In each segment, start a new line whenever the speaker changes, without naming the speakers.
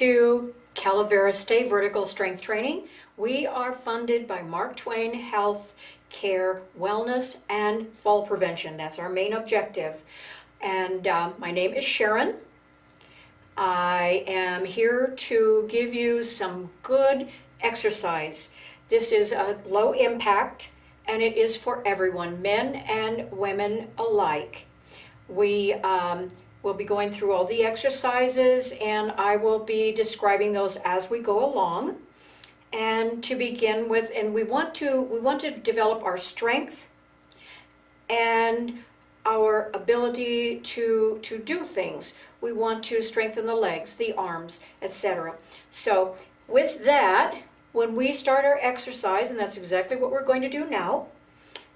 to Calaveras Stay Vertical Strength Training. We are funded by Mark Twain Health Care, Wellness, and Fall Prevention. That's our main objective. And my name is Sharon. I am here to give you some good exercise. This is a low impact, and it is for everyone, men and women alike. We will be going through all the exercises, and I will be describing those as we go along. And to begin with, and we want to develop our strength and our ability to do things. We want to strengthen the legs, the arms, etc. So with that, when we start our exercise, and that's exactly what we're going to do now,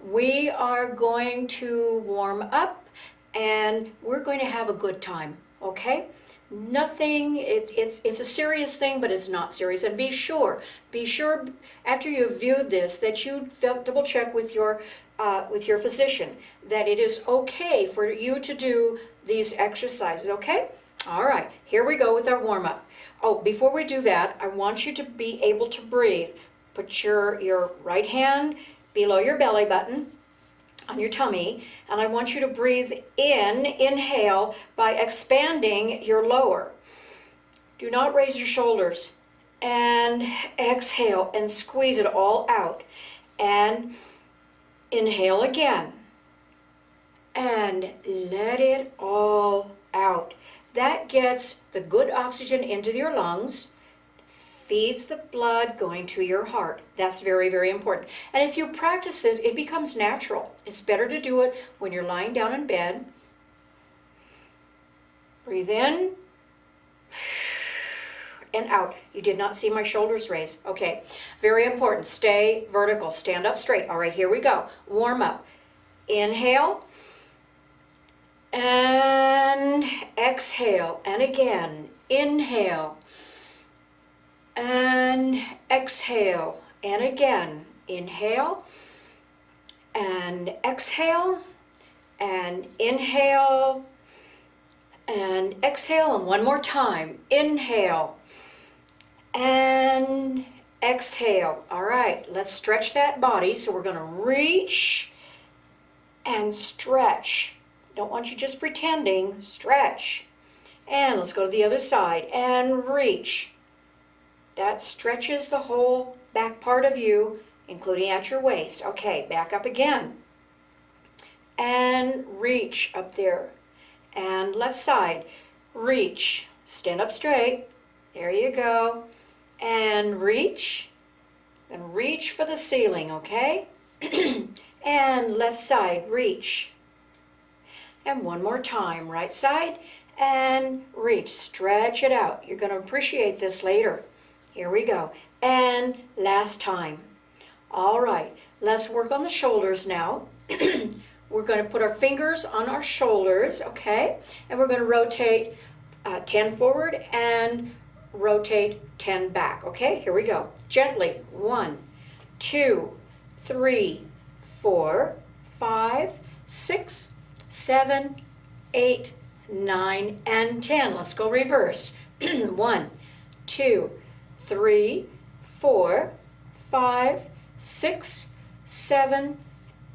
we are going to warm up and we're going to have a good time, okay? Nothing, it's a serious thing, but it's not serious. And be sure after you've viewed this that you double check with your physician that it is okay for you to do these exercises, okay? All right, here we go with our warm-up. Oh, before we do that, I want you to be able to breathe. Put your right hand below your belly button on your tummy, and I want you to breathe in, inhale, by expanding your lower. Do not raise your shoulders. And exhale and squeeze it all out. And inhale again. And let it all out. That gets the good oxygen into your lungs, feeds the blood going to your heart. That's very, very important. And if you practice this, it becomes natural. It's better to do it when you're lying down in bed. Breathe in and out. You did not see my shoulders raise. Okay, very important. Stay vertical. Stand up straight. All right, here we go. Warm up. Inhale and exhale. And again, inhale and exhale, and again, inhale, and exhale, and inhale, and exhale, and one more time, inhale, and exhale. All right, let's stretch that body, so we're gonna reach and stretch. Don't want you just pretending, stretch. And let's go to the other side, and reach. That stretches the whole back part of you, including at your waist. Okay, back up again. And reach up there. And left side, reach. Stand up straight. There you go. And reach. And reach for the ceiling, okay? And left side, reach. And one more time, right side, and reach. Stretch it out. You're going to appreciate this later. Here we go. And last time. All right, let's work on the shoulders now. We're going to put our fingers on our shoulders, okay? And we're going to rotate 10 forward and rotate 10 back, okay? Here we go. Gently. 1, 2, 3, 4, 5, 6, 7, 8, 9, and 10. Let's go reverse. 1, 2, 3, 4, 5, 6, 7,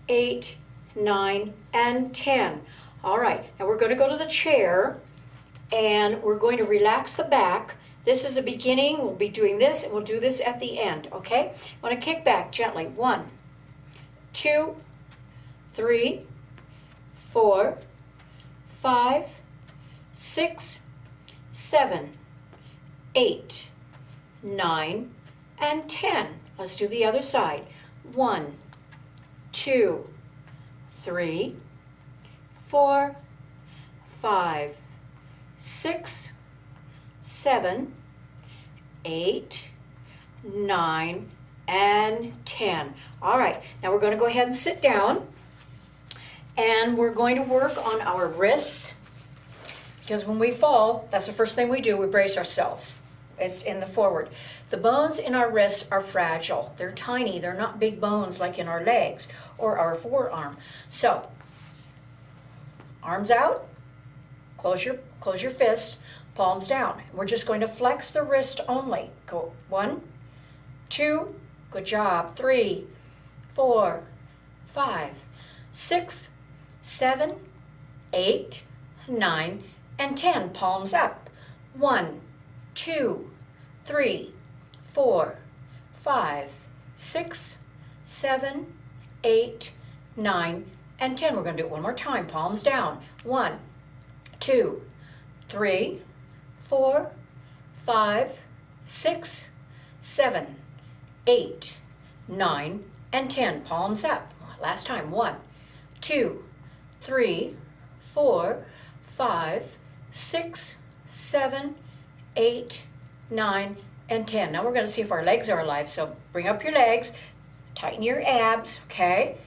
8, 9, and 10. All right, now we're going to go to the chair, and we're going to relax the back. This is a beginning. We'll be doing this, and we'll do this at the end, okay? I want to kick back gently. 1, 2, 3, 4, 5, 6, 7, 8, 9, and 10. Let's do the other side. 1, 2, 3, 4, 5, 6, 7, 8, 9, and 10. All right, now we're going to go ahead and sit down, and we're going to work on our wrists, because when we fall, that's the first thing we do. We brace ourselves. It's in the forward. The bones in our wrists are fragile. They're tiny. They're not big bones like in our legs or our forearm. So, arms out, close your fist, palms down. We're just going to flex the wrist only. Go 1, 2, good job, 3, 4, 5, 6, 7, 8, 9, and 10. Palms up. 1, 2, 3, 4, 5, 6, 7, 8, 9, and 10. We're going to do it one more time. Palms down. 1, 2, 3, 4, 5, 6, 7, 8, 9, and 10. Palms up. Last time. 1, 2, 3, 4, 5, 6, 7, 8, 9, and 10. Now we're going to see if our legs are alive. So bring up your legs, tighten your abs, okay?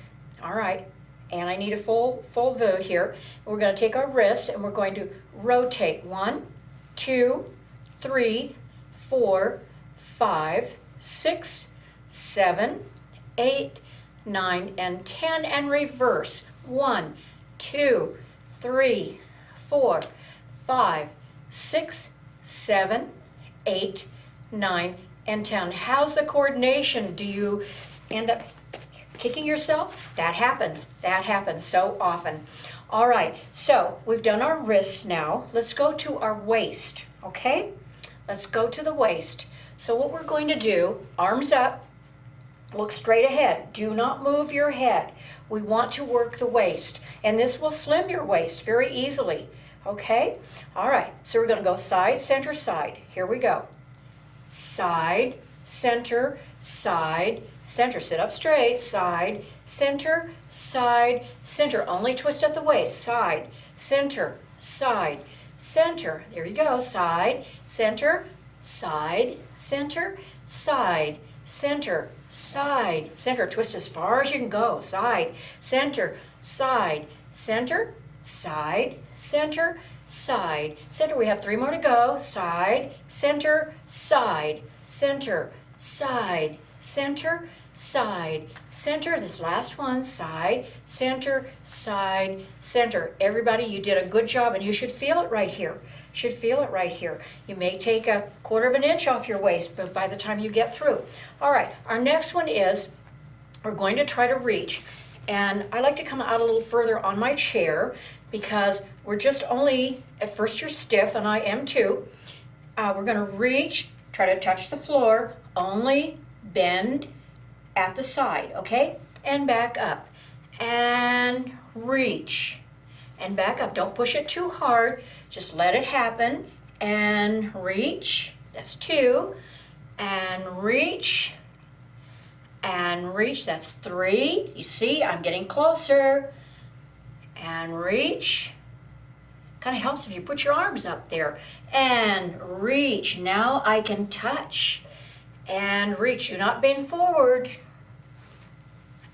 All right. And I need a full view here. We're going to take our wrists and we're going to rotate. 1, 2, 3, 4, 5, 6, 7, 8, 9, and 10, and reverse. 1, 2, 3, 4, 5, 6, 7, 8, 9, and 10. How's the coordination? Do you end up kicking yourself? That happens. That happens so often. All right, so we've done our wrists now. Let's go to our waist, okay? Let's go to the waist. So what we're going to do, arms up, look straight ahead. Do not move your head. We want to work the waist, and this will slim your waist very easily, okay? All right, so we're going to go side, center, side. Here we go. Side, center, side, center. Sit up straight. Side, center, side, center. Only twist at the waist. Side, center, side, center. There you go. Side, center, side, center, side, center, side, center. Twist as far as you can go. Side, center, side, center, side, center, side, center. We have 3 more to go. Side, center, side, center, side, center, side, center. This last one. Side, center, side, center. Everybody, you did a good job, and you should feel it right here. Should feel it right here. You may take a 1/4 of an inch off your waist, but by the time you get through. All right, our next one is we're going to try to reach. And I like to come out a little further on my chair because we're just only, at first you're stiff, and I am too. We're going to reach, try to touch the floor, only bend at the side, okay? And back up. And reach. And back up. Don't push it too hard. Just let it happen. And reach. That's 2. And reach. And reach. That's 3. You see, I'm getting closer. And reach. Kind of helps if you put your arms up there. And reach. Now I can touch. And reach. Do not bend forward.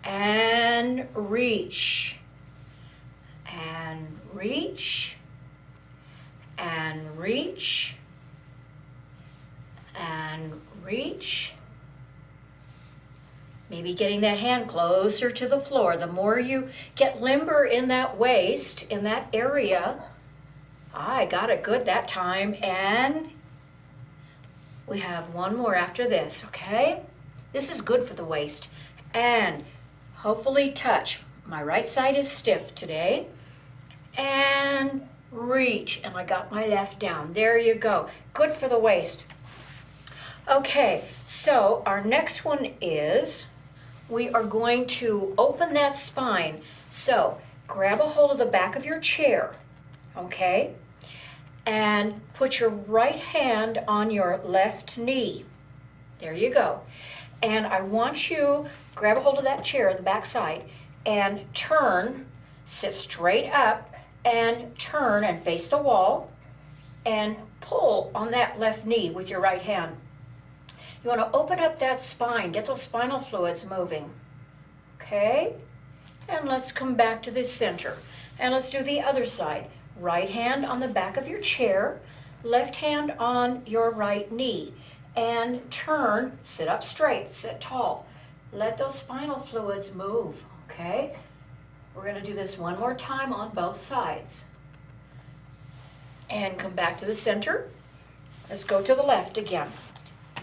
And reach. And reach. And reach. And reach. Maybe getting that hand closer to the floor. The more you get limber in that waist, in that area. I got it good that time. And we have 1 more after this, okay? This is good for the waist. And hopefully touch. My right side is stiff today. And reach. And I got my left down. There you go. Good for the waist. Okay, so our next one is we are going to open that spine. So grab a hold of the back of your chair, okay? And put your right hand on your left knee. There you go. And I want you, grab a hold of that chair, the back side, and turn, sit straight up, and turn and face the wall, and pull on that left knee with your right hand. You want to open up that spine, get those spinal fluids moving. Okay? And let's come back to the center. And let's do the other side. Right hand on the back of your chair, left hand on your right knee. And turn, sit up straight, sit tall. Let those spinal fluids move, okay? We're going to do this 1 more time on both sides. And come back to the center. Let's go to the left again.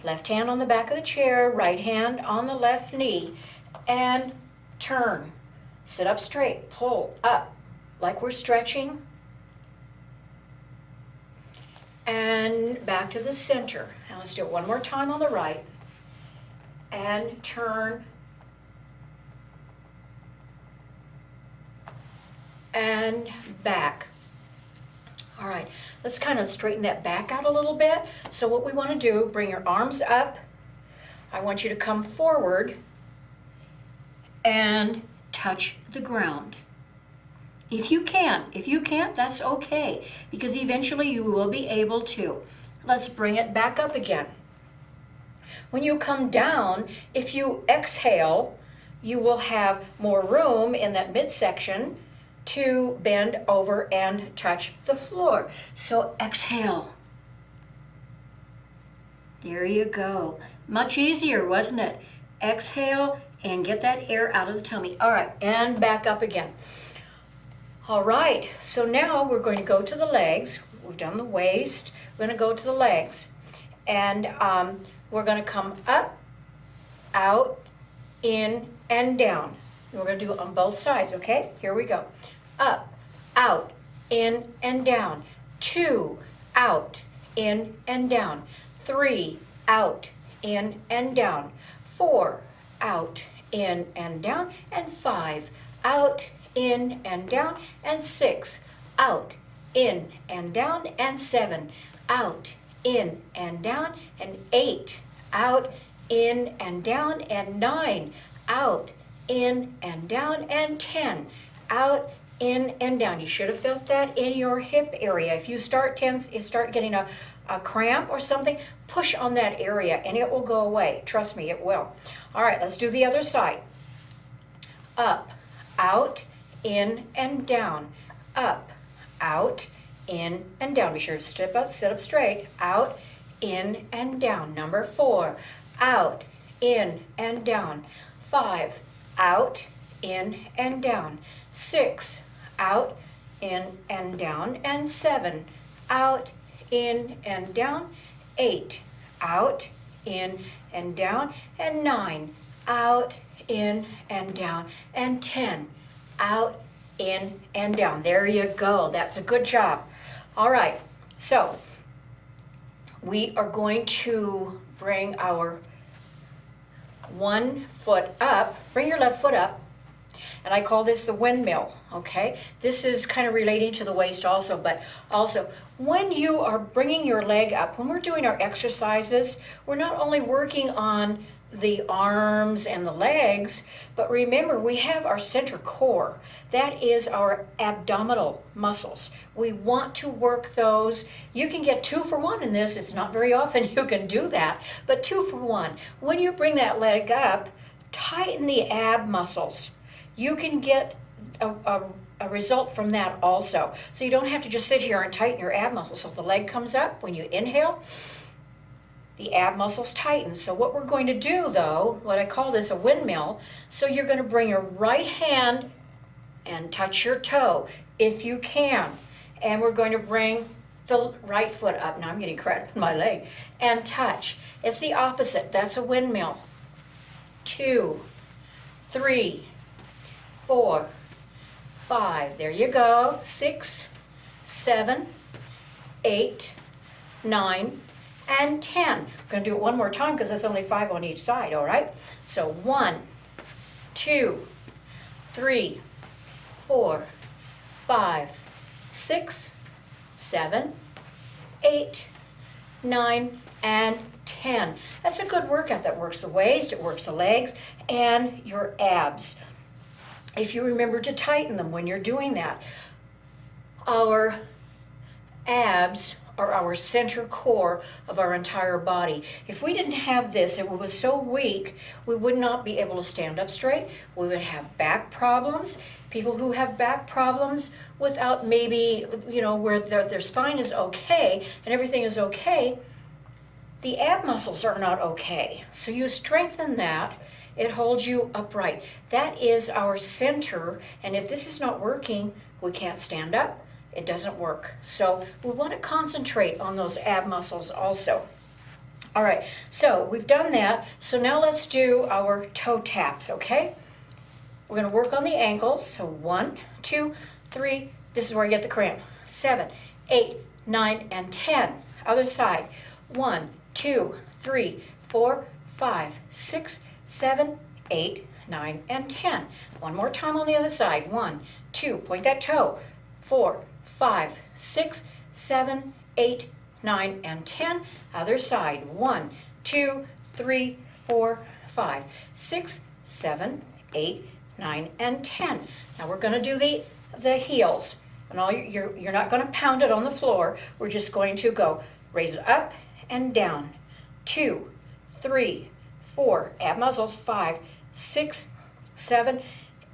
Left hand on the back of the chair, right hand on the left knee, and turn. Sit up straight, pull up like we're stretching, and back to the center. Now let's do it one more time on the right, and turn, and back. All right, let's kind of straighten that back out a little bit. So what we want to do, bring your arms up. I want you to come forward and touch the ground. If you can. If you can't, that's okay, because eventually you will be able to. Let's bring it back up again. When you come down, if you exhale, you will have more room in that midsection to bend over and touch the floor. So exhale. There you go. Much easier, wasn't it? Exhale and get that air out of the tummy. All right, and back up again. All right, so now we're going to go to the legs. We've done the waist. We're going to go to the legs. And we're going to come up, out, in, and down. And we're going to do it on both sides, okay? Here we go. Up, out, in, and down. 2, out, in, and down. 3, out, in, and down. 4, out, in, and down. And 5, out, in, and down. And 6, out, in, and down. And 7, out, in, and down. And 8, out, in, and down. And 9, out, in, and down. And 10, out, in, and down. You should have felt that in your hip area. If you start getting a cramp or something, push on that area and it will go away. Trust me, it will. All right, let's do the other side. Up, out, in, and down. Up, out, in, and down. Be sure to sit up straight. Out, in, and down. Number 4, out, in, and down. 5, out, in, and down. 6, out, in, and down. And 7, out, in, and down. 8, out, in, and down. And 9, out, in, and down. And 10, out, in, and down. There you go. That's a good job. All right, so we are going to bring our one foot up. Bring your left foot up. And I call this the windmill, okay? This is kind of relating to the waist also, but also when you are bringing your leg up, when we're doing our exercises, we're not only working on the arms and the legs, but remember we have our center core. That is our abdominal muscles. We want to work those. You can get 2 for 1 in this. It's not very often you can do that, but 2 for 1. When you bring that leg up, tighten the ab muscles. You can get a result from that also. So you don't have to just sit here and tighten your ab muscles. So the leg comes up, when you inhale, the ab muscles tighten. So what we're going to do though, what I call this a windmill, so you're going to bring your right hand and touch your toe if you can. And we're going to bring the right foot up. Now I'm getting credit for my leg. And touch. It's the opposite. That's a windmill. 2, 3, 4, 5. There you go. 6, 7, 8, 9, and 10. We're going to do it one more time because there's only 5 on each side, all right? So 1, 2, 3, 4, 5, 6, 7, 8, 9, and 10. That's a good workout. That works the waist, it works the legs, and your abs. If you remember to tighten them when you're doing that. Our abs are our center core of our entire body. If we didn't have this, it was so weak, we would not be able to stand up straight. We would have back problems. People who have back problems without maybe, where their spine is okay and everything is okay, the ab muscles are not okay. So you strengthen that. It holds you upright. That is our center, and if this is not working, we can't stand up. it doesn't work. So we want to concentrate on those ab muscles also. All right, so we've done that. So now let's do our toe taps, okay? We're going to work on the ankles. So 1, 2, 3. This is where you get the cramp. 7, 8, 9, and 10. Other side. 1, 2, 3, 4, 5, 6, 7, 8, 9, and 10. One more time on the other side. 1, 2, point that toe. 4, 5, 6, 7, 8, 9, and 10. Other side. 1, 2, 3, 4, 5, 6, 7, 8, 9, and 10. Now we're going to do the heels. And you're not going to pound it on the floor. We're just going to go raise it up and down. 2, 3, 4. Ab muscles. 5, 6, 7,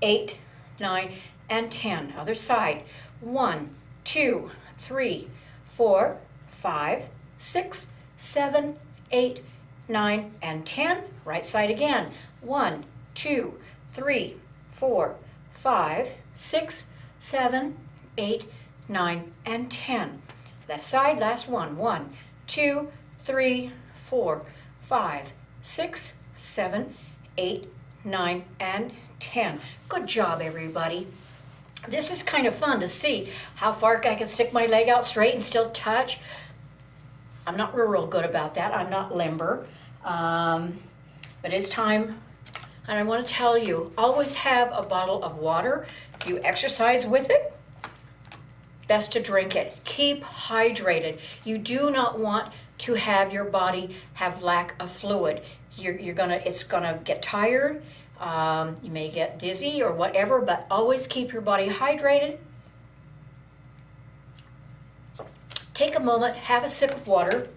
8, 9, and 10. Other side. 1, 2, 3, 4, 5, 6, 7, 8, 9, and 10. Right side again. 1, 2, 3, 4, 5, 6, 7, 8, 9, and 10. Left side, last one. 1, 2, 3, 4, 5, 6, 7, 8, 9, and 10. Good job, everybody. This is kind of fun to see how far I can stick my leg out straight and still touch. I'm not real good about that. I'm not limber. But it's time. And I want to tell you, always have a bottle of water. If you exercise with it, best to drink it. Keep hydrated. You do not want to have your body have lack of fluid. It's gonna get tired. You may get dizzy or whatever, but always keep your body hydrated. Take a moment, have a sip of water,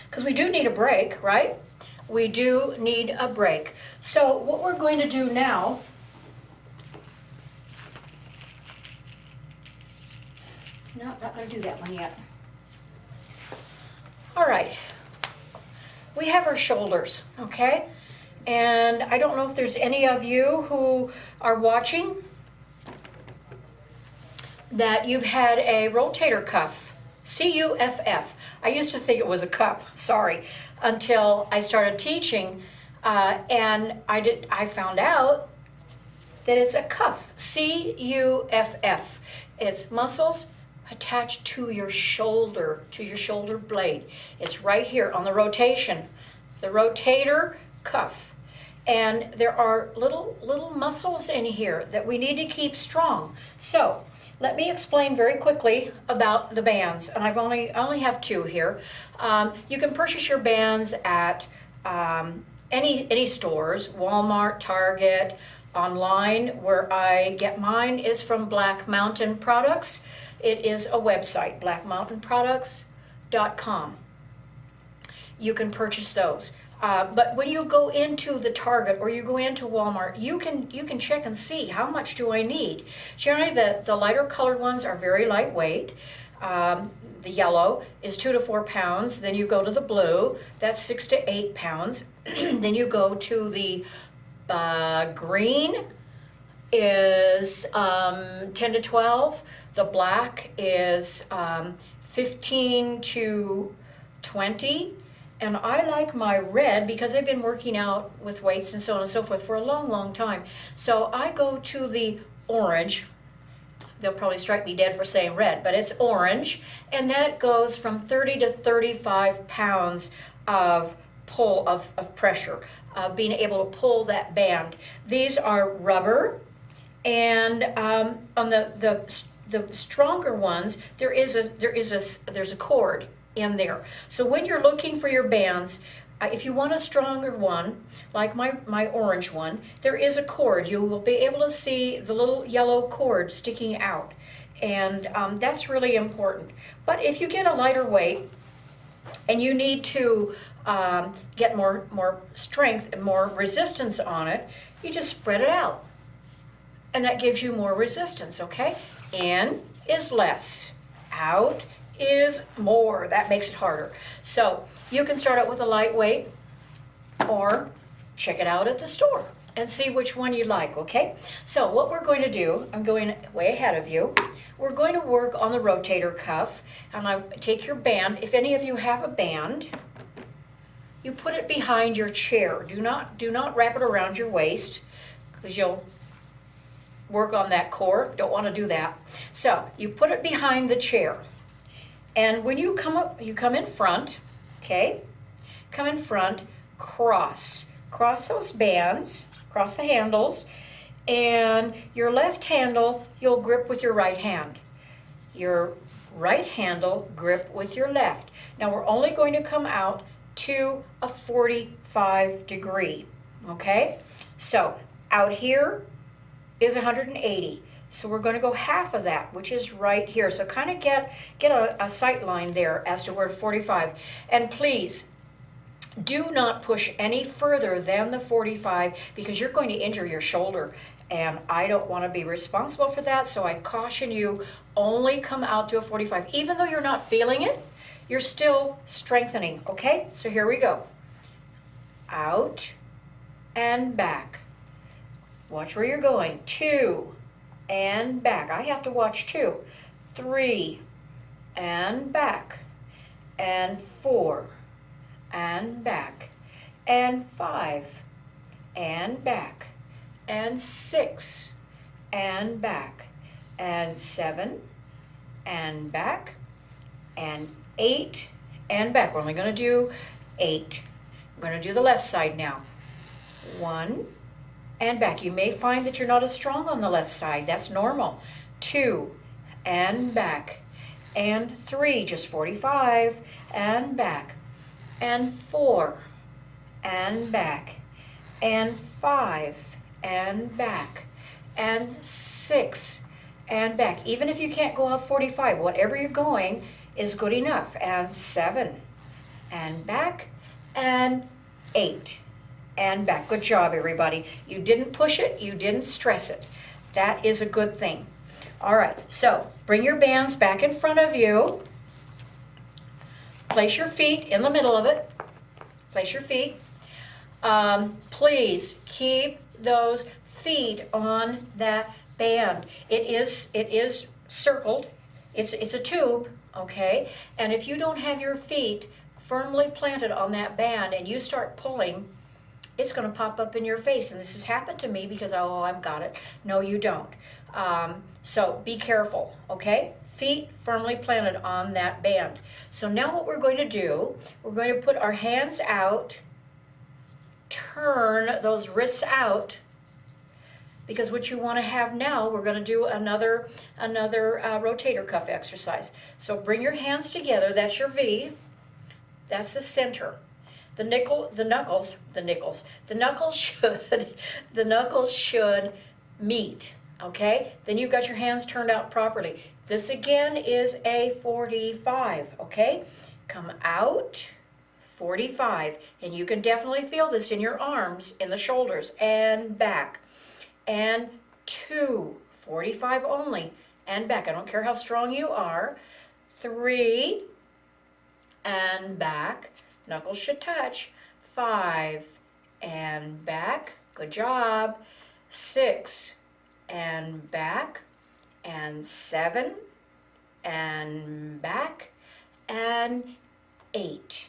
because we do need a break, right? We do need a break. So what we're going to do now, no, not going to do that one yet. All right, we have our shoulders, okay? And I don't know if there's any of you who are watching that you've had a rotator cuff. C-U-F-F. I used to think it was a cup, sorry, until I started teaching, and I found out that it's a cuff, C-U-F-F. It's muscles attached to your shoulder blade. It's right here on the rotation, the rotator cuff. And there are little muscles in here that we need to keep strong. So let me explain very quickly about the bands, and I only have 2 here. You can purchase your bands at any stores, Walmart, Target, online. Where I get mine is from Black Mountain Products. It is a website, blackmountainproducts.com. You can purchase those. But when you go into the Target or you go into Walmart, you can check and see how much do I need. Generally, the lighter colored ones are very lightweight. The yellow is 2 to 4 pounds. Then you go to the blue, that's 6 to 8 pounds. Then you go to the green is 10 to 12. The black is 15 to 20. And I like my red because I've been working out with weights and so on and so forth for a long, long time. So I go to the orange. They'll probably strike me dead for saying red, but it's orange. And that goes from 30 to 35 pounds of pull, of pressure, being able to pull that band. These are rubber. And on the stronger ones, there's a cord in there. So when you're looking for your bands, if you want a stronger one, like my orange one, there is a cord. You will be able to see the little yellow cord sticking out. And that's really important. But if you get a lighter weight and you need to get more strength and more resistance on it, you just spread it out. And that gives you more resistance, okay? In is less. Out is more. That makes it harder. So you can start out with a lightweight or check it out at the store and see which one you like, okay? So what we're going to do, I'm going way ahead of you. We're going to work on the rotator cuff, and I take your band. If any of you have a band, you put it behind your chair. Do not wrap it around your waist, because you'll work on that core. Don't want to do that. So you put it behind the chair, and when you come up, you come in front, okay? Come in front, cross those bands, cross the handles, and your left handle you'll grip with your right hand. Your right handle grip with your left. Now we're only going to come out to a 45 degree, okay? So out here is 180. So we're going to go half of that, which is right here. So kind of get a sight line there as to where 45. And please, do not push any further than the 45 because you're going to injure your shoulder. And I don't want to be responsible for that, so I caution you, only come out to a 45. Even though you're not feeling it, you're still strengthening, okay? So here we go. Out and back. Watch where you're going. 2 and back. I have to watch 2. 3 and back. And 4 and back. And 5 and back. And 6 and back. And 7 and back. And 8 and back. We're only going to do 8. We're going to do the left side now. 1 and back. You may find that you're not as strong on the left side. That's normal. 2 and back. And 3, just 45 and back. And 4 and back. And 5 and back. And 6 and back. Even if you can't go up 45, whatever you're going is good enough. And 7 and back. And 8 and back. Good job, everybody. You didn't push it, you didn't stress it. That is a good thing. All right, so bring your bands back in front of you. Place your feet in the middle of it. Place your feet. Please keep those feet on that band. It is circled. It's a tube, okay? And if you don't have your feet firmly planted on that band and you start pulling, it's going to pop up in your face. And this has happened to me because, oh, I've got it. No, you don't. So be careful, okay? Feet firmly planted on that band. So now what we're going to do, we're going to put our hands out, turn those wrists out, because what you want to have now, we're going to do another rotator cuff exercise. So bring your hands together. That's your V. That's the center. The knuckles should meet. Okay. Then you've got your hands turned out properly. This again is a 45. Okay. Come out. 45. And you can definitely feel this in your arms, in the shoulders, and back. And 2, 45 only, and back. I don't care how strong you are. 3, and back. Knuckles should touch. 5, and back. Good job. 6, and back. And 7, and back. And 8,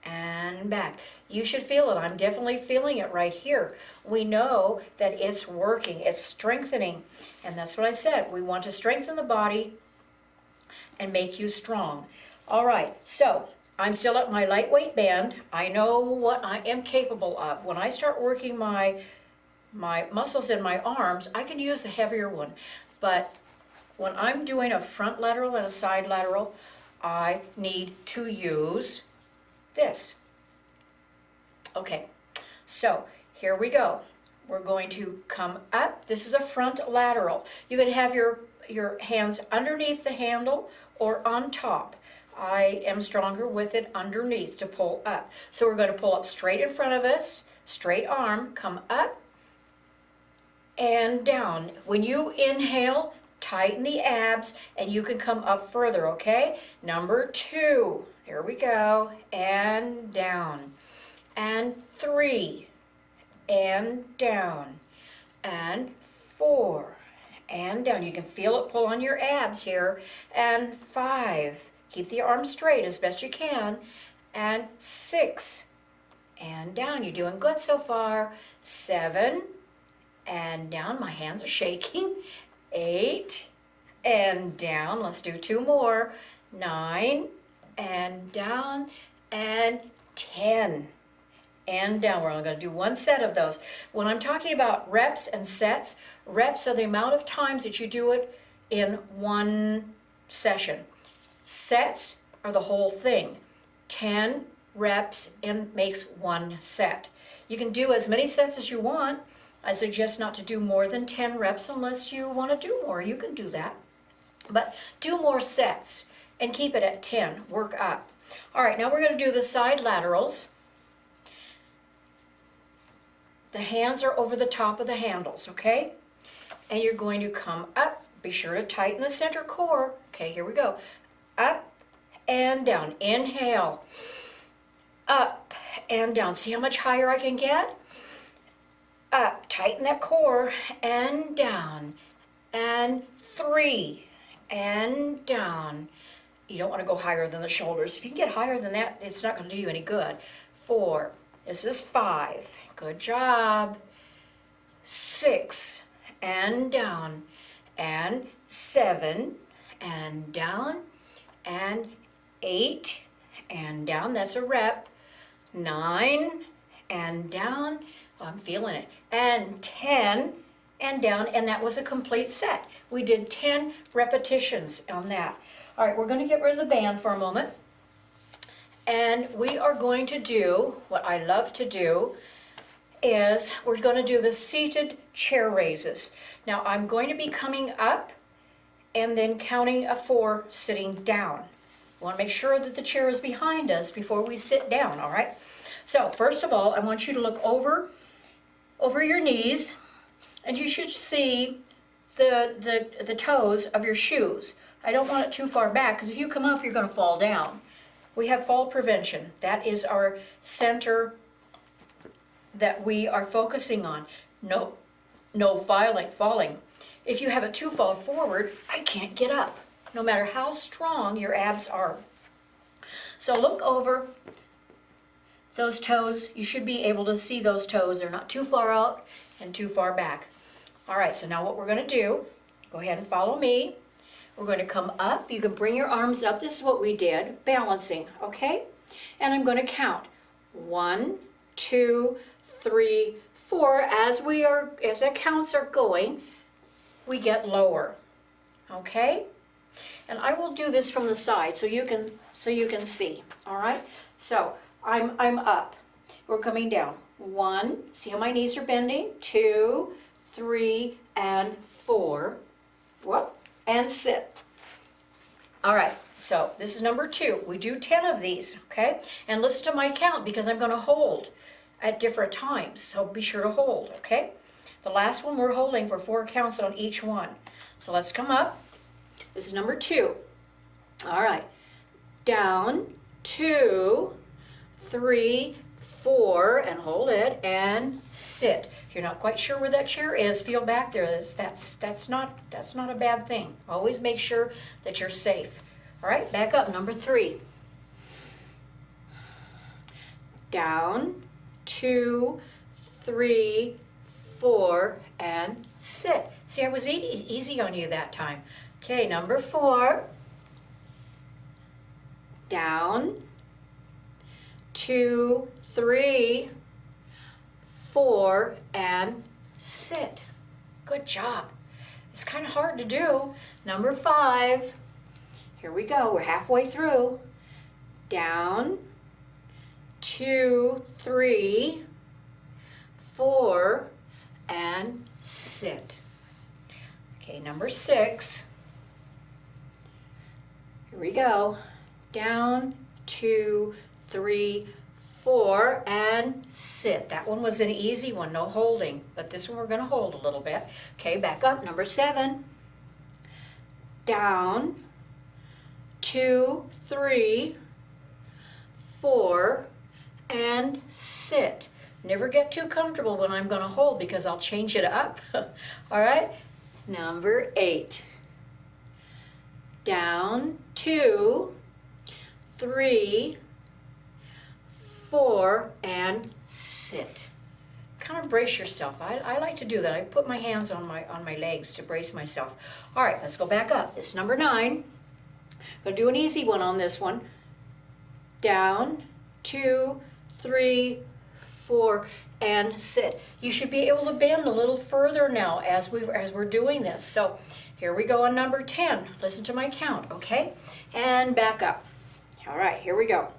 and back. You should feel it. I'm definitely feeling it right here. We know that it's working, it's strengthening. And that's what I said. We want to strengthen the body and make you strong. All right, so I'm still at my lightweight band. I know what I am capable of. When I start working my muscles in my arms, I can use the heavier one. But when I'm doing a front lateral and a side lateral, I need to use this. Okay, so here we go. We're going to come up. This is a front lateral. You can have your hands underneath the handle or on top. I am stronger with it underneath to pull up. So we're going to pull up straight in front of us, straight arm, come up and down. When you inhale, tighten the abs and you can come up further, okay? Number 2, here we go, and down. And 3, and down, and 4, and down. You can feel it pull on your abs here, and 5. Keep the arms straight as best you can, and 6, and down. You're doing good so far. 7, and down. My hands are shaking. 8, and down. Let's do 2 more. 9, and down, and 10, and down. We're only going to do 1 set of those. When I'm talking about reps and sets, reps are the amount of times that you do it in one session. Sets are the whole thing. 10 reps and makes 1 set. You can do as many sets as you want. I suggest not to do more than 10 reps unless you want to do more. You can do that. But do more sets and keep it at 10. Work up. All right, now we're going to do the side laterals. The hands are over the top of the handles, okay? And you're going to come up. Be sure to tighten the center core. Okay, here we go. Up and down. Inhale. Up and down. See how much higher I can get? Up. Tighten that core. And down. And 3. And down. You don't want to go higher than the shoulders. If you can get higher than that, it's not going to do you any good. 4. This is 5. Good job. 6. And down. And 7. And down. And 8. And down. That's a rep. 9. And down. Oh, I'm feeling it. And 10. And down. And that was a complete set. We did 10 repetitions on that. All right, we're going to get rid of the band for a moment. And we are going to do, what I love to do, is we're going to do the seated chair raises. Now, I'm going to be coming up and then counting a 4 sitting down. We want to make sure that the chair is behind us before we sit down, all right? So, first of all, I want you to look over your knees, and you should see the toes of your shoes. I don't want it too far back, because if you come up, you're going to fall down. We have fall prevention. That is our center that we are focusing on. No falling. If you have it too far forward, I can't get up, no matter how strong your abs are. So look over those toes. You should be able to see those toes. They're not too far out and too far back. All right, so now what we're going to do, go ahead and follow me. We're going to come up. You can bring your arms up. This is what we did, balancing, okay? And I'm going to count. 1, 2, 3, 4. As the counts are going, we get lower, okay? And I will do this from the side so you can see. All right. So I'm up. We're coming down. 1. See how my knees are bending. 2, 3, and 4. Whoop. And sit. All right, so this is number 2. We do 10 of these, okay? And listen to my count because I'm going to hold at different times, so be sure to hold, okay? The last one we're holding for 4 counts on each one. So let's come up. This is number 2. All right, down, 2, 3, 4, and hold it, and sit. If you're not quite sure where that chair is, feel back there. That's not a bad thing. Always make sure that you're safe. All right, back up, number 3. Down, 2, 3, 4, and sit. See, I was easy on you that time. Okay, number 4. Down, 2, 3, 4, and sit. Good job. It's kind of hard to do. Number 5. Here we go. We're halfway through. Down, 2, 3, 4, and sit. Okay, number 6. Here we go. Down, 2, 3, 4, and sit. That one was an easy one, no holding. But this one we're going to hold a little bit. Okay, back up. Number 7. Down, 2, 3, 4, and sit. Never get too comfortable when I'm going to hold because I'll change it up. All right, number 8. Down, 2, 3, 4, and sit. Kind of brace yourself. I like to do that. I put my hands on my legs to brace myself. All right, let's go back up. It's number 9. Gonna do an easy one on this one. Down, 2, 3, 4, and sit. You should be able to bend a little further now as we're doing this. So here we go on number 10. Listen to my count, okay? And back up. All right, here we go.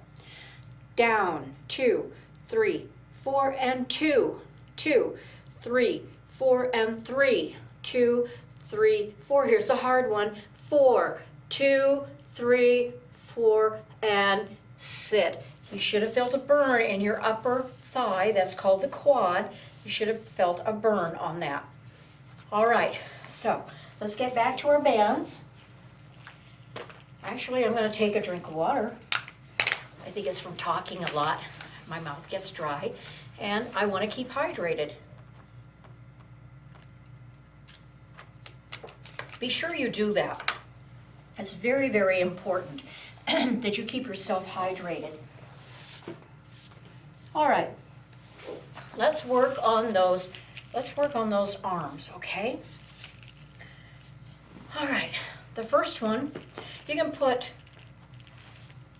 Down, 2, 3, 4, and 2, 2, 3, 4, and 3, 2, 3, 4. Here's the hard one. 4, 2, 3, 4, and sit. You should have felt a burn in your upper thigh. That's called the quad. You should have felt a burn on that. All right, so let's get back to our bands. Actually, I'm going to take a drink of water. I think it's from talking a lot. My mouth gets dry, and I want to keep hydrated. Be sure you do that. It's very, very important that you keep yourself hydrated. All right, let's work on those arms, okay? All right, the first one, you can put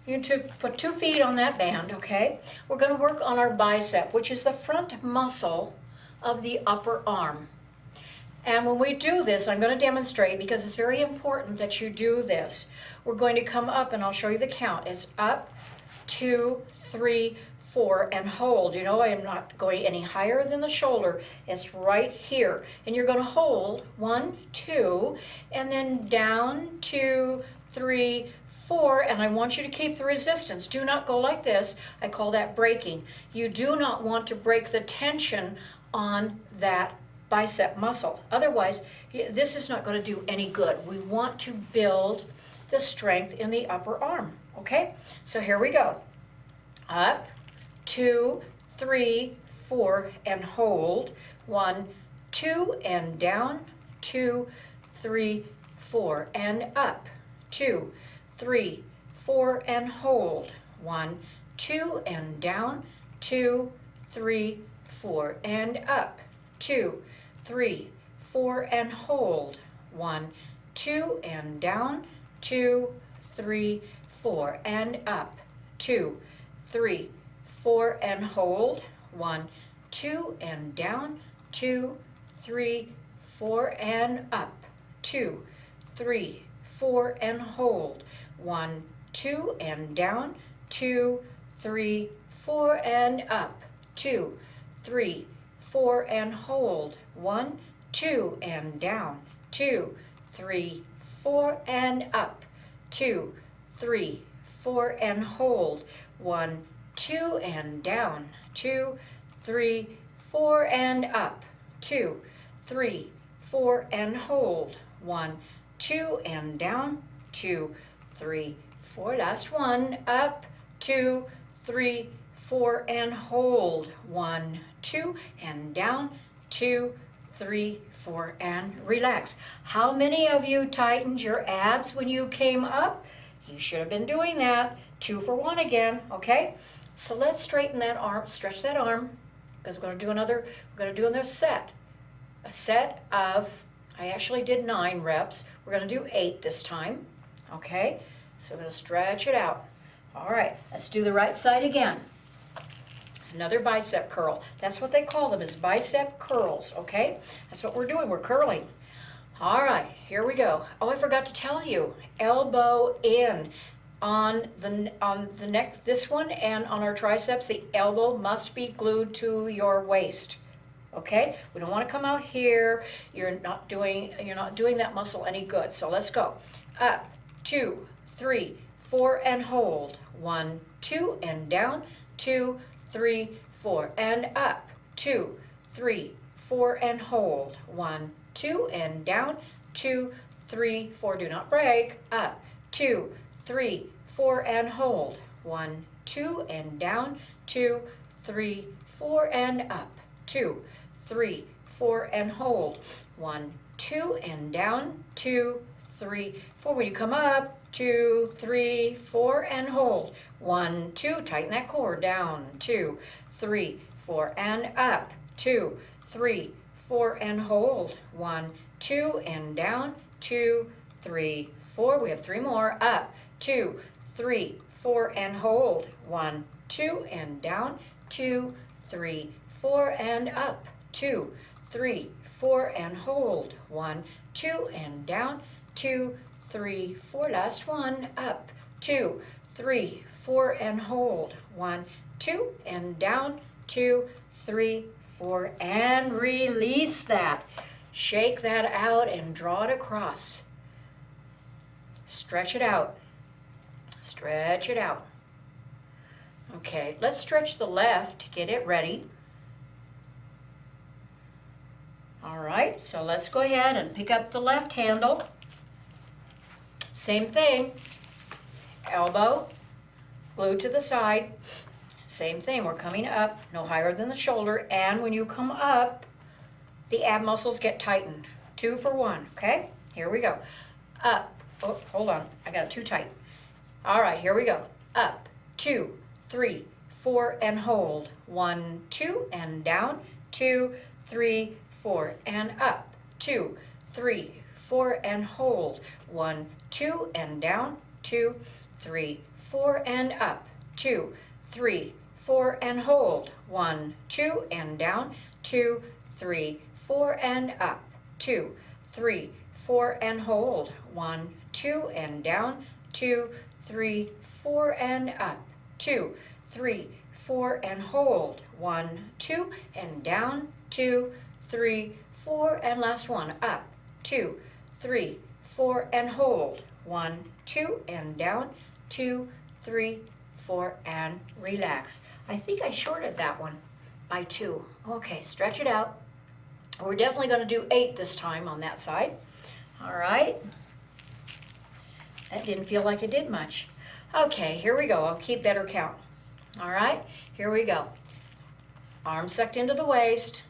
2 feet on that band, okay? We're going to work on our bicep, which is the front muscle of the upper arm. And when we do this, I'm going to demonstrate because it's very important that you do this. We're going to come up, and I'll show you the count. It's up, 2, 3, 4, and hold. You know, I am not going any higher than the shoulder. It's right here. And you're going to hold 1, 2, and then down, 2, 3, 4, and I want you to keep the resistance. Do not go like this. I call that breaking. You do not want to break the tension on that bicep muscle. Otherwise, this is not going to do any good. We want to build the strength in the upper arm, okay? So here we go. Up, 2, 3, 4, and hold. 1, 2, and down. 2, 3, 4, and up. 2, 3, 4, and hold. 1, 2, and down. 2, 3, 4, and up. 2, 3, 4, and hold. 1, 2, and down. 2, 3, 4, and up. 2, 3, 4, and hold. 1, 2, and down. 2, 3, 4, and up. 2, 3, 4, and hold. 1, 2, and down. 2, 3, 4, and up. 2, 3, 4, and hold. 1, 2, and down. 2, 3, 4, and up. 2, 3, 4, and hold. 1, 2, and down. 2, 3, 4, and up. 2, 3, 4, and hold. 1, 2, and down. 2, 3, 4. Last one. Up. 2, 3, 4, and hold. 1, 2, and down. 2, 3, 4, and relax. How many of you tightened your abs when you came up? You should have been doing that. 2 for 1 again, okay? So let's straighten that arm, stretch that arm, because we're going to do another set. A set of, I actually did 9 reps. We're going to do 8 this time, okay? So we're going to stretch it out. All right, let's do the right side again. Another bicep curl. That's what they call them, is bicep curls, okay? That's what we're doing, we're curling. All right, here we go. Oh, I forgot to tell you, elbow in. On the neck, this one, and on our triceps, the elbow must be glued to your waist. Okay? We don't want to come out here. You're not doing that muscle any good. So let's go. Up, 2, 3, 4, and hold. 1, 2, and down. 2, 3, 4, and up. 2, 3, 4, and hold. 1, 2, and down. 2, 3, 4. Do not break. Up. 2, 3, 4, and hold. 1, 2, and down. 2, 3, 4, and up. 2, 3, 4, and hold. 1, 2, and down. 2, 3, 4. When you come up, 2, 3, 4, and hold. 1, 2, tighten that core, down. 2, 3, 4, and up. 2, 3, 4, and hold. 1, 2, and down. 2, 3, 4. We have 3 more. Up. 2, 3, 4, and hold. 1, 2, and down. 2, 3, 4, and up. 2, 3, 4, and hold. 1, 2, and down. 2, 3, 4. Last one. Up. 2, 3, 4, and hold. 1, 2, and down. 2, 3, 4, and release that. Shake that out and draw it across. Stretch it out. Stretch it out. Okay, let's stretch the left to get it ready. All right, so let's go ahead and pick up the left handle. Same thing. Elbow, glute to the side. Same thing, we're coming up, no higher than the shoulder, and when you come up, the ab muscles get tightened. 2 for 1, okay? Here we go. Up. Oh, hold on. I got it too tight. All right, here we go. Up. 2, 3, 4, and hold. 1, 2, and down. 2, 3, 4, and up. 2, 3, 4, and hold. 1, 2, and down. 2, 3, 4, and up. 2, 3, 4, and hold. 1, 2, and down. 2, 3, 4, and up. 2, 3, 4, and hold. 1, 2, and down. 2, 3, 4, and up. 2, 3, 4, and hold. 1, 2, and down. 2, 3, 4, and last one. Up. 2, 3, 4, and hold. 1, 2, and down. 2, 3, 4, and relax. I think I shorted that one by 2. Okay, stretch it out. We're definitely going to do 8 this time on that side. All right. That didn't feel like it did much. Okay, here we go. I'll keep better count. All right, here we go. Arms sucked into the waist.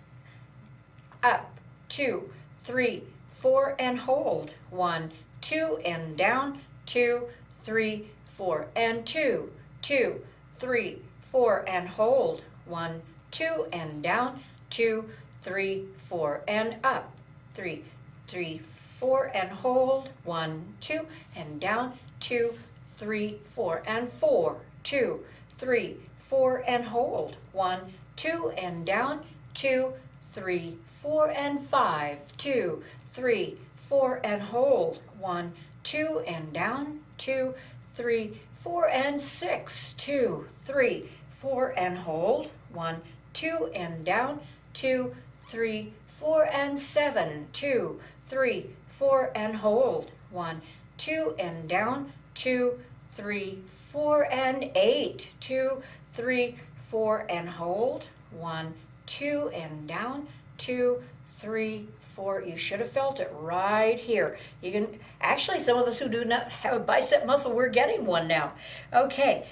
Up, 2, 3, 4, and hold. 1, 2, and down. 2, 3, 4, and 2, 2, 3, 4, and hold. 1, 2, and down. 2, 3, 4, and up. 3, 3, 4, and hold. 1, 2, and down. 2, 3, 4, and 4. 2, 3, 4, and hold. 1, 2, and down. 2, 3, 4, and 5. 2, 3, 4, and hold. 1, 2, and down. 2, 3, 4, and 6. 2, 3, 4, and hold. 1, 2, and down. 2, 3, 4, and 7. 2, 3, 4, and hold. 1, 2, and down. 2, 3, 4, and 8. 2, 3, 4, and hold. 1, 2, and down. 2, 3, 4. You should have felt it right here. You can actually, some of us who do not have a bicep muscle, we're getting one now. Okay,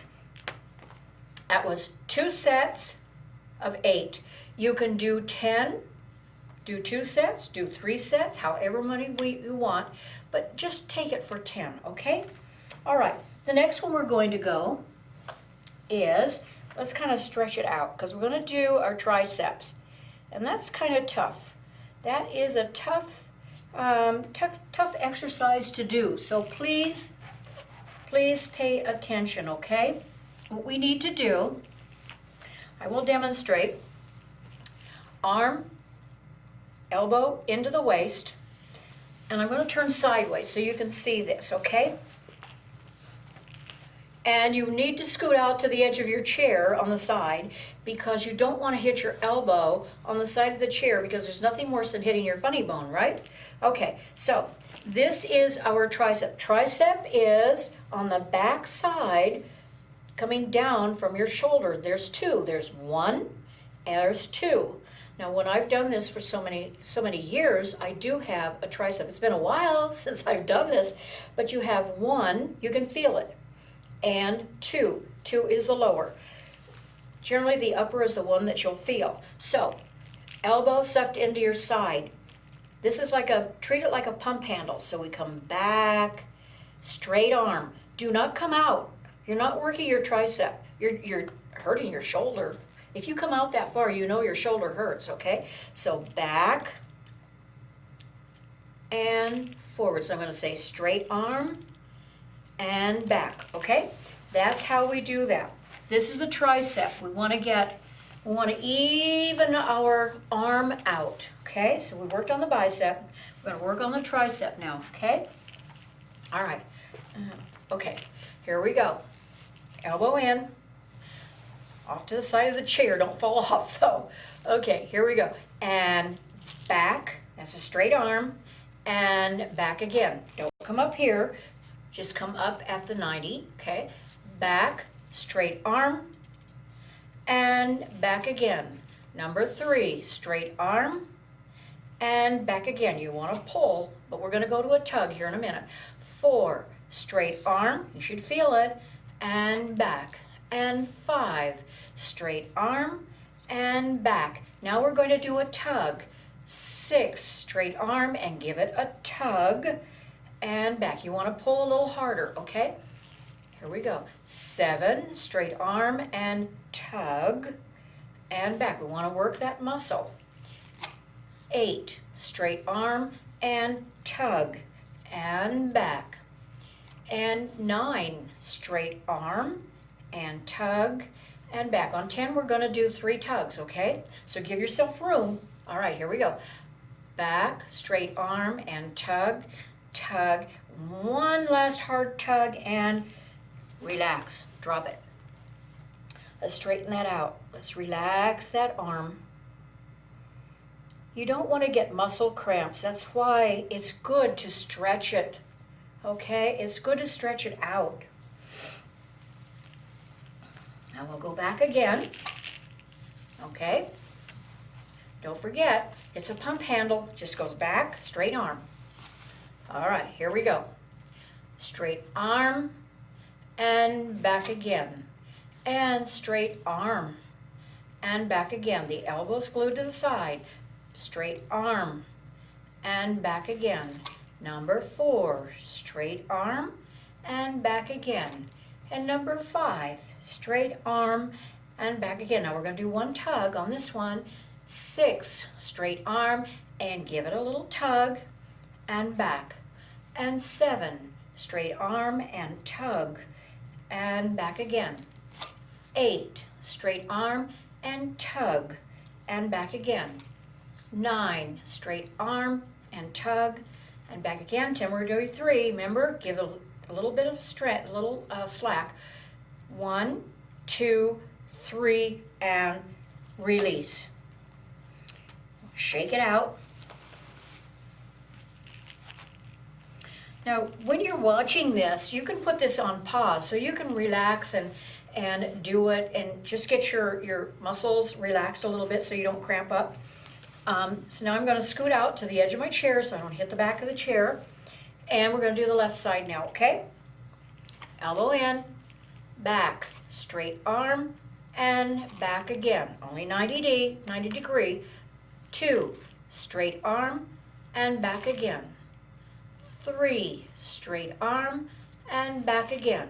that was 2 sets of 8. You can do 10, do 2 sets, do 3 sets, however many you want, but just take it for 10, okay? All right, the next one we're going to go is, let's kind of stretch it out, because we're going to do our triceps, and that's kind of tough. That is a tough exercise to do, so please pay attention, okay? What we need to do, I will demonstrate. Arm, elbow into the waist, and I'm going to turn sideways so you can see this, okay? And you need to scoot out to the edge of your chair on the side because you don't want to hit your elbow on the side of the chair because there's nothing worse than hitting your funny bone, right? Okay, so this is our tricep. Tricep is on the back side coming down from your shoulder. There's 2. There's 1 and there's 2. Now, when I've done this for so many years, I do have a tricep. It's been a while since I've done this, but you have 1, you can feel it, and 2. 2 is the lower. Generally, the upper is the one that you'll feel. So, elbow sucked into your side. This is treat it like a pump handle. So we come back, straight arm. Do not come out. You're not working your tricep. You're hurting your shoulder. If you come out that far, you know your shoulder hurts, okay? So back and forward. So I'm going to say straight arm and back, okay? That's how we do that. This is the tricep. We want to even our arm out, okay? So we worked on the bicep. We're going to work on the tricep now, okay? All right. Okay, here we go. Elbow in. Off to the side of the chair. Don't fall off, though. Okay, here we go. And back. That's a straight arm. And back again. Don't come up here. Just come up at the 90, okay? Back, straight arm, and back again. Number 3, straight arm, and back again. You want to pull, but we're going to go to a tug here in a minute. 4, straight arm, you should feel it, and back. And 5, straight arm, and back. Now we're going to do a tug. 6, straight arm, and give it a tug, and back. You want to pull a little harder, okay? Here we go. 7, straight arm and tug and back. We want to work that muscle. 8, straight arm and tug and back. And 9, straight arm and tug and back. On 10, we're going to do 3 tugs, okay? So give yourself room. All right, here we go. Back, straight arm and tug, tug. One last hard tug and relax. Drop it. Let's straighten that out. Let's relax that arm. You don't want to get muscle cramps. That's why it's good to stretch it. Okay? It's good to stretch it out. Now we'll go back again. Okay? Don't forget, it's a pump handle. Just goes back, straight arm. All right, here we go. Straight arm and back again. And straight arm and back again. The elbow's glued to the side. Straight arm and back again. Number 4, straight arm and back again. And number 5, straight arm and back again. Now we're going to do one tug on this one. 6, straight arm and give it a little tug and back. And 7, straight arm and tug and back again. 8, straight arm and tug and back again. 9, straight arm and tug and back again. 10, we're doing 3. Remember, give it a little bit of stretch, a little slack. 1, 2, 3, and release. Shake it out. Now, when you're watching this, you can put this on pause so you can relax and do it and just get your muscles relaxed a little bit so you don't cramp up. So now I'm going to scoot out to the edge of my chair so I don't hit the back of the chair. And we're going to do the left side now, okay? Elbow in, back, straight arm, and back again. Only 90 degree. 2, straight arm, and back again. 3, straight arm, and back again.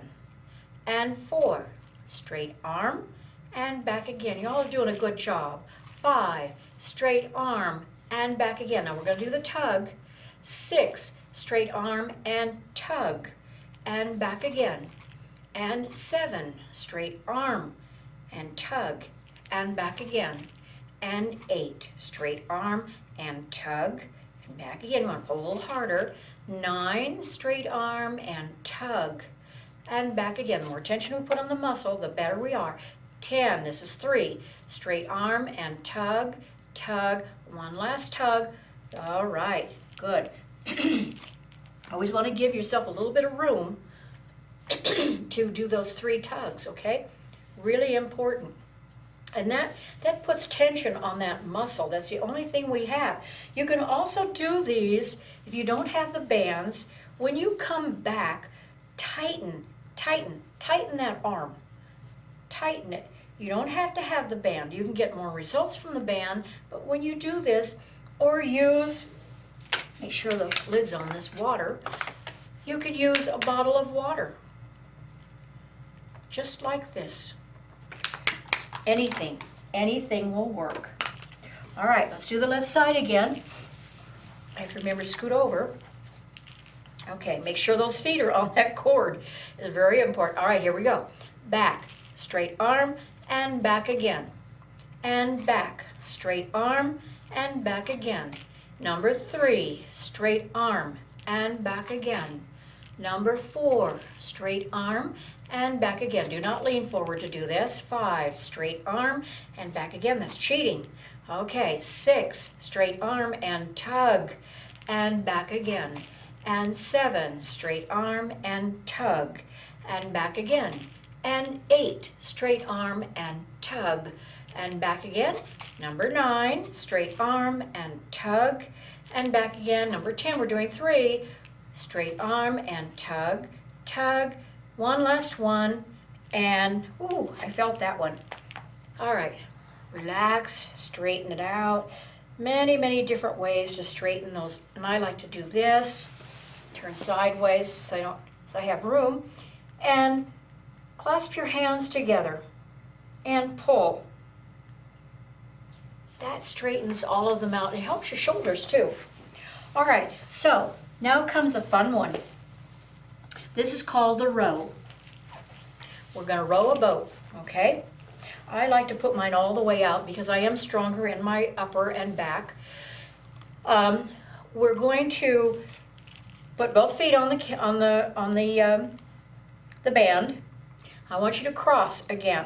And 4, straight arm, and back again. You all are doing a good job. 5, straight arm, and back again. Now we're going to do the tug. 6, straight arm, and tug, and back again. And 7, straight arm, and tug, and back again. And 8, straight arm, and tug, and back again. We want to pull a little harder. 9, straight arm, and tug, and back again. The more tension we put on the muscle, the better we are. 10, this is 3, straight arm, and tug, tug. One last tug. All right, good. Always want to give yourself a little bit of room to do those 3 tugs, okay? Really important. And that puts tension on that muscle. That's the only thing we have. You can also do these, if you don't have the bands, when you come back, tighten that arm. Tighten it. You don't have to have the band. You can get more results from the band, but when you do this, or use, make sure the lid's on this water, you could use a bottle of water. Just like this. Anything will work. All right, let's do the left side again. I have to remember to scoot over. Okay, make sure those feet are on that cord. It's very important. All right, here we go. Back, straight arm, and back again. And back, straight arm, and back again. Number 3, straight arm, and back again. Number 4, straight arm, and back again. Do not lean forward to do this. 5, straight arm, and back again. That's cheating. Okay, 6, straight arm, and tug, and back again. And 7, straight arm, and tug, and back again. And 8, straight arm, and tug, and back again. Number 9, straight arm, and tug, and back again. Number 10, we're doing 3, straight arm, and tug, tug. One last one, and, ooh, I felt that one. All right, relax, straighten it out. Many different ways to straighten those, and I like to do this. Turn sideways so I have room, and clasp your hands together and pull. That straightens all of them out. It helps your shoulders too. All right, so now comes the fun one. This is called the row. We're going to row a boat, okay? I like to put mine all the way out because I am stronger in my upper and back. We're going to put both feet on the band. I want you to cross again.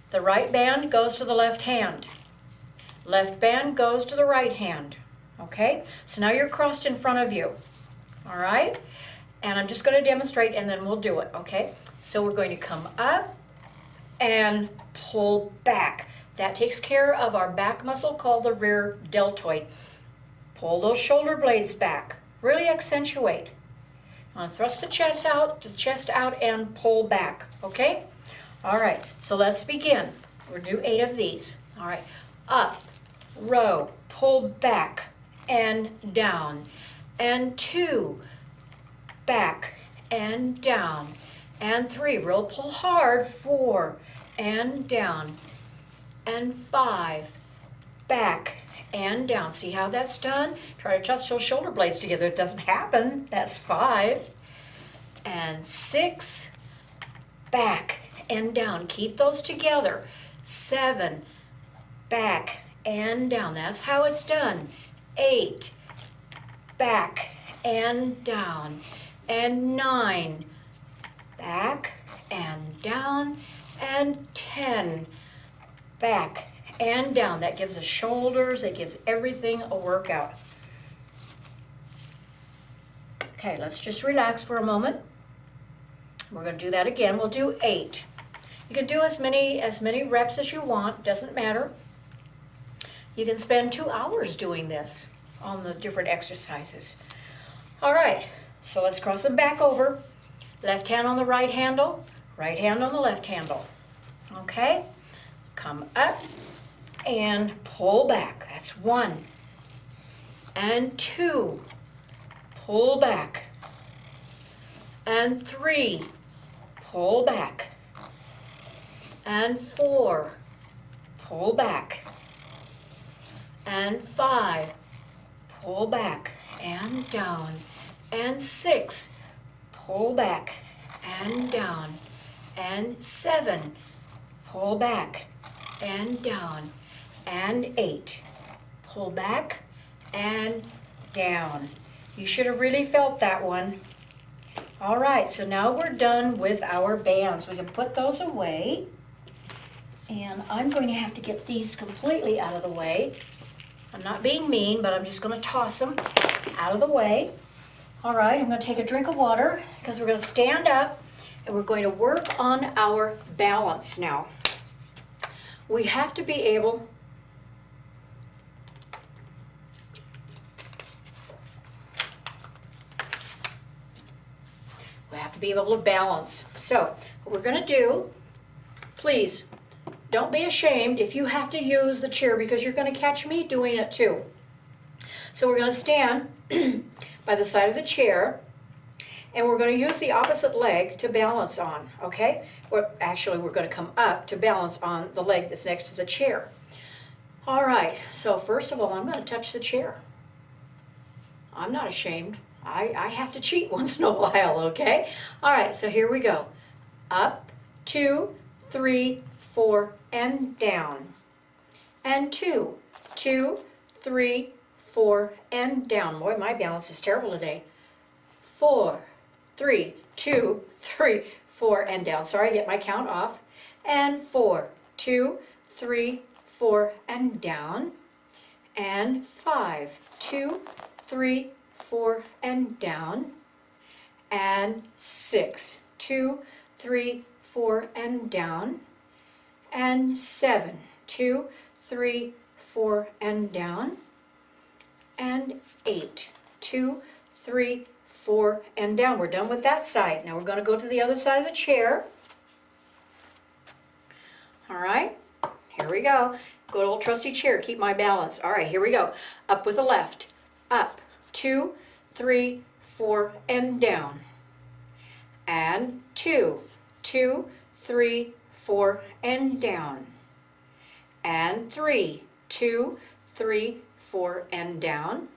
The right band goes to the left hand. Left band goes to the right hand. Okay? So now you're crossed in front of you. All right? And I'm just going to demonstrate and then we'll do it. Okay? So we're going to come up and pull back. That takes care of our back muscle called the rear deltoid. Pull those shoulder blades back. Really accentuate. I'm going to thrust the chest out and pull back. Okay? All right. So let's begin. We'll do 8 of these. All right. Up, row, pull back and down. And 2, back and down. And 3, real pull hard. 4, and down. And 5, back and down. See how that's done? Try to touch those shoulder blades together. It doesn't happen. That's 5. And 6, back and down. Keep those together. 7, back and down. That's how it's done. 8, back and down. And 9, back and down. And 10, back and down. That gives the shoulders, that gives everything a workout. Okay, let's just relax for a moment. We're going to do that again. We'll do 8. You can do as many reps as you want, doesn't matter. You can spend 2 hours doing this on the different exercises. All right, so let's cross them back over. Left hand on the right handle, right hand on the left handle. Okay, come up and pull back. That's 1. And 2, pull back. And 3, pull back. And 4, pull back. And 5, pull back and down. And 6, pull back and down. And 7, pull back and down. And 8, pull back and down. You should have really felt that one. All right, so now we're done with our bands. We can put those away. And I'm going to have to get these completely out of the way. I'm not being mean, but I'm just going to toss them out of the way. All right, I'm going to take a drink of water because we're going to stand up and we're going to work on our balance now. We have to be able to balance. So what we're going to do, please don't be ashamed if you have to use the chair because you're going to catch me doing it too. So we're going to stand by the side of the chair, and we're going to use the opposite leg to balance on, okay? Actually, we're going to come up to balance on the leg that's next to the chair. All right, so first of all, I'm going to touch the chair. I'm not ashamed. I have to cheat once in a while, okay? All right, so here we go. Up, 2, 3, 4, and down. And 2, 2, 3, 4, and down. Boy, my balance is terrible today. 4, 3, 2, 3, 4, and down. Sorry, I get my count off. And 4, 2, 3, 4, and down. And 5, 2, 3, 4, and down. And 6, 2, 3, 4, and down. And 7, 2, 3, 4, and down. And 8, 2, 3, 4, and down. We're done with that side. Now we're going to go to the other side of the chair. All right, here we go. Good old trusty chair, keep my balance. All right, here we go. Up with the left. Up, 2, 3, 4, and down. And 2, 2, 3, 4, and down. And 3, 2, 3, 4, and down.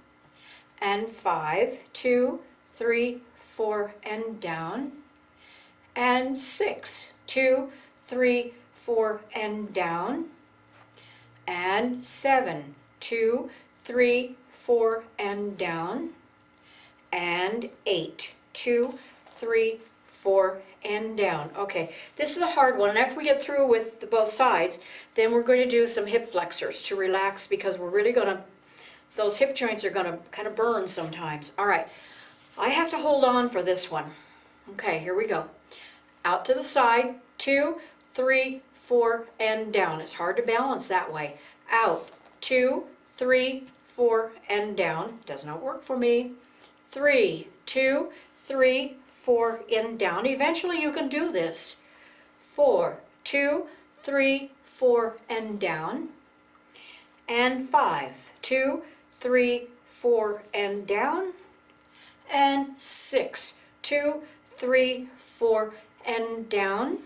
And 5, 2, 3, 4, and down. And 6, 2, 3, 4, and down. And 7, 2, 3, 4, and down. And 8, 2, 3, 4, and down. Okay, this is the hard one. And after we get through with both sides, then we're going to do some hip flexors to relax, because we're really going to, those hip joints are going to kind of burn sometimes. All right, I have to hold on for this one. Okay, here we go. Out to the side, 2, 3, 4, and down. It's hard to balance that way. Out, 2, 3, 4, and down. Does not work for me. 3, 2, 3, 4, and down. Eventually you can do this. 4, 2, 3, 4, and down. And 5, 2, 3, 4, and down. And 6, 2, 3, 4, and down.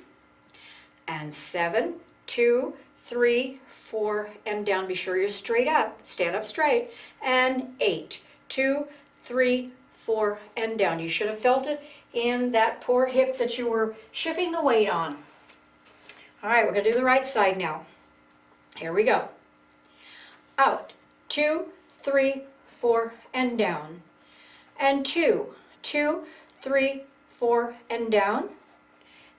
And 7, 2, 3, 4, and down. Be sure you're straight up. Stand up straight. And 8, 2, 3, 4, and down. You should have felt it in that poor hip that you were shifting the weight on. All right, we're going to do the right side now. Here we go. Out, 2, 3, 4, and down. And 2, 2, 3, 4, and down.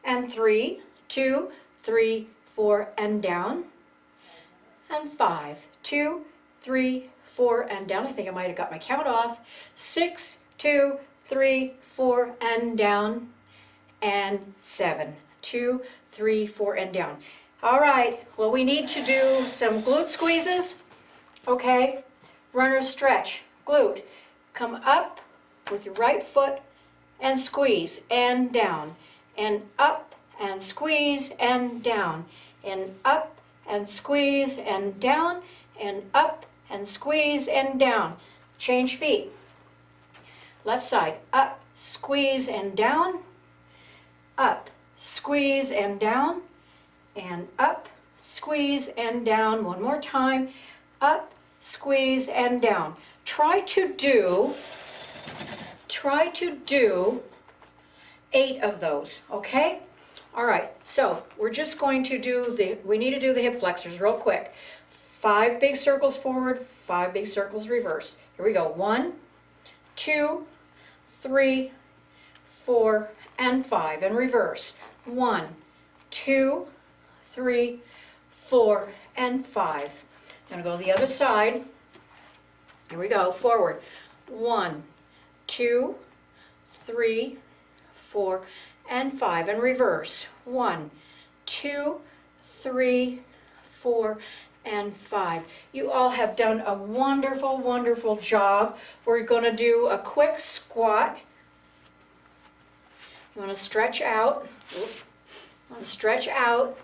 And 3, 2, 3, 4, and down. And 5, 2, 3, 4, and down. I think I might have got my count off. 6, 2, 3, 4, and down. And 7, 2, 3, 4, and down. All right, well, we need to do some glute squeezes. Okay, runner stretch, glute. Come up with your right foot and squeeze, and down, and up, and squeeze, and down, and up, and squeeze, and down, and up, and squeeze, and down. Change feet. Left side, up, squeeze, and down, up, squeeze, and down, and up, squeeze, and down. One more time, up, squeeze, and down. Try to do 8 of those, okay? All right, so we're just going to do we need to do the hip flexors real quick. 5 big circles forward, 5 big circles reverse. Here we go. 1, 2, 3, 4, and 5, and reverse. 1, 2, 3, 4, and 5. I'm going to go to the other side. Here we go. Forward. 1, 2, 3, 4, and 5, and reverse. 1, 2, 3, 4, and 5. You all have done a wonderful, wonderful job. We're going to do a quick squat. You want to stretch out. You want to stretch out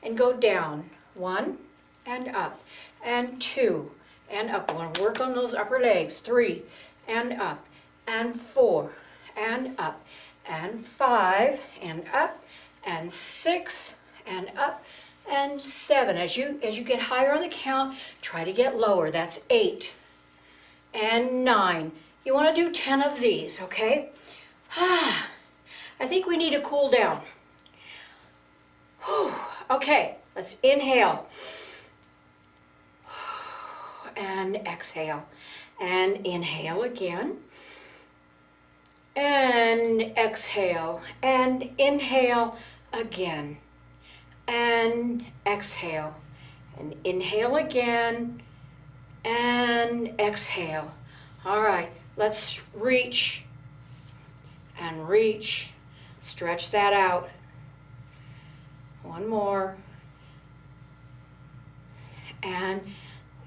and go down. 1 and up, and 2 and up. I want to work on those upper legs. 3 and up, and 4 and up, and 5 and up, and 6 and up, and 7. As you get higher on the count, try to get lower. That's 8 and 9. You want to do 10 of these, okay? I think we need to cool down. Okay, let's inhale and exhale, and inhale again, and exhale, and inhale again, and exhale, and inhale again, and exhale. All right, let's reach and reach. Stretch that out. One more. And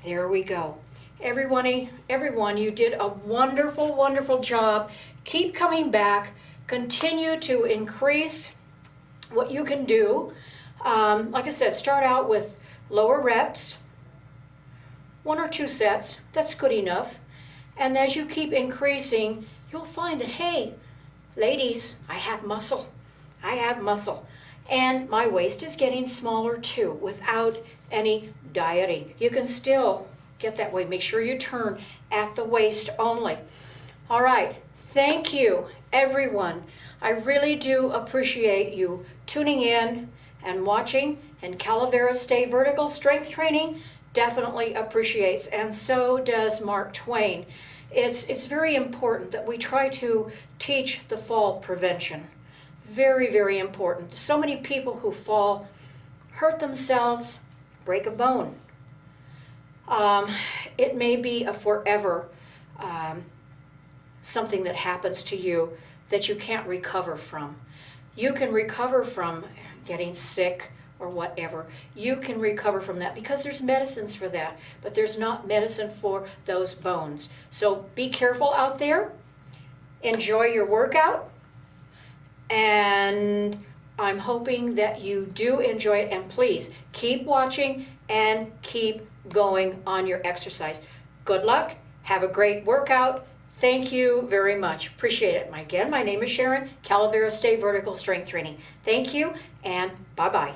there we go. Everyone, you did a wonderful, wonderful job. Keep coming back. Continue to increase what you can do. Like I said, start out with lower reps, 1 or 2 sets. That's good enough. And as you keep increasing, you'll find that, hey, ladies, I have muscle. I have muscle. And my waist is getting smaller too without any dieting. You can still get that way. Make sure you turn at the waist only. All right. Thank you, everyone. I really do appreciate you tuning in and watching. And Calaveras Stay Vertical Strength Training definitely appreciates, and so does Mark Twain. It's very important that we try to teach the fall prevention. Very, very important. So many people who fall hurt themselves, break a bone. It may be a forever something that happens to you that you can't recover from. You can recover from getting sick or whatever. You can recover from that because there's medicines for that, but there's not medicine for those bones. So be careful out there. Enjoy your workout. And I'm hoping that you do enjoy it. And please keep watching and keep going on your exercise. Good luck. Have a great workout. Thank you very much. Appreciate it. Again, my name is Sharon, Calaveras Stay Vertical Strength Training. Thank you, and bye-bye.